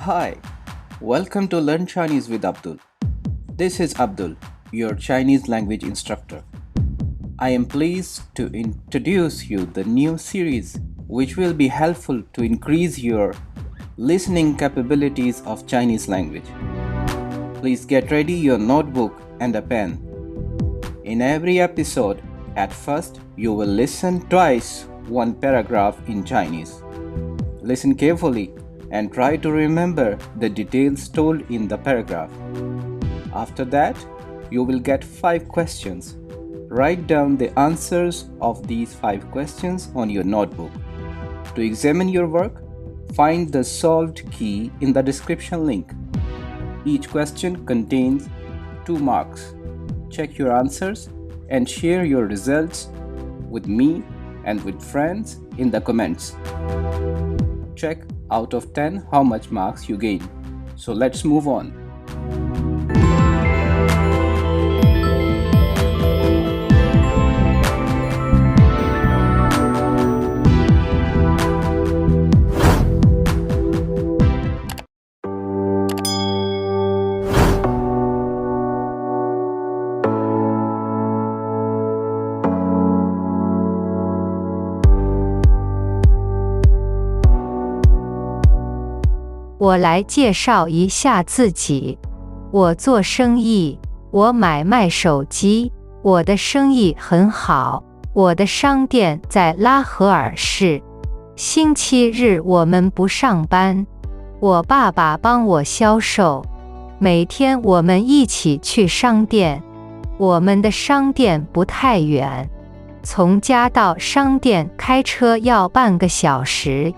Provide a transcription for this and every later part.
Hi, welcome to Learn Chinese with Abdul. This is Abdul, your Chinese language instructor. I am pleased to introduce you the new series which will be helpful to increase your listening capabilities of Chinese language. Please get ready your notebook and a pen. In every episode, at first you will listen twice one paragraph in Chinese. Listen carefully and try to remember the details told in the paragraph. After that, you will get 5 questions. Write down the answers of these 5 questions on your notebook. To examine your work, find the solved key in the description link. Each question contains 2 marks. Check your answers and share your results with me and with friends in the comments. Check out of 10 how much marks you gain. So let's move on.我来介绍一下自己。我做生意，我买卖手机，我的生意很好。我的商店在拉合尔市。星期日我们不上班。我爸爸帮我销售。每天我们一起去商店。我们的商店不太远，从家到商店开车要半个小时。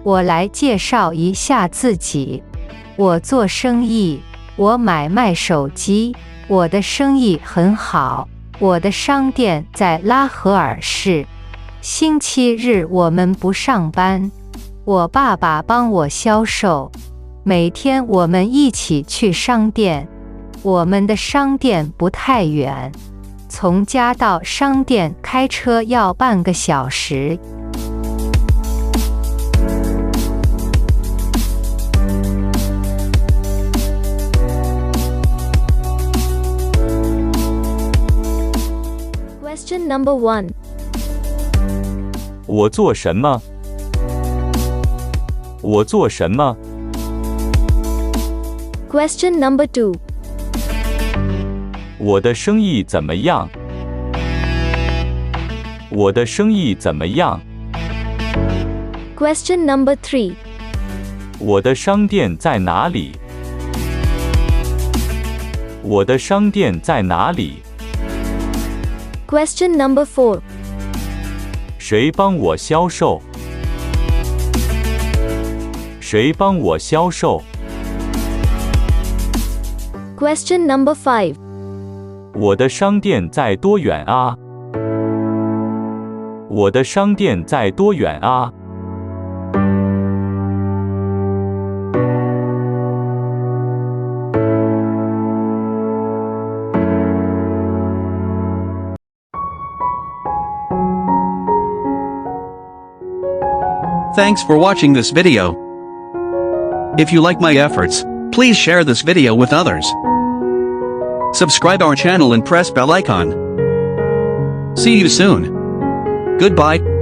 我来介绍一下自己。我做生意，我买卖手机，我的生意很好。我的商店在拉合尔市。星期日我们不上班。我爸爸帮我销售。每天我们一起去商店。我们的商店不太远，从家到商店开车要半个小时。Question number 1. 我做什么？我做什么？ Question number 2. 我的生意怎么样？我的生意怎么样？ Question number 3. 我的商店在哪里？我的商店在哪里？ Question number 4. 谁帮我销售？谁帮我销售？ Question number 5. 我的商店在多远啊？我的商店在多远啊？ Thanks for watching this video. If you like my efforts, please share this video with others. Subscribe our channel and press bell icon. See you soon. Goodbye.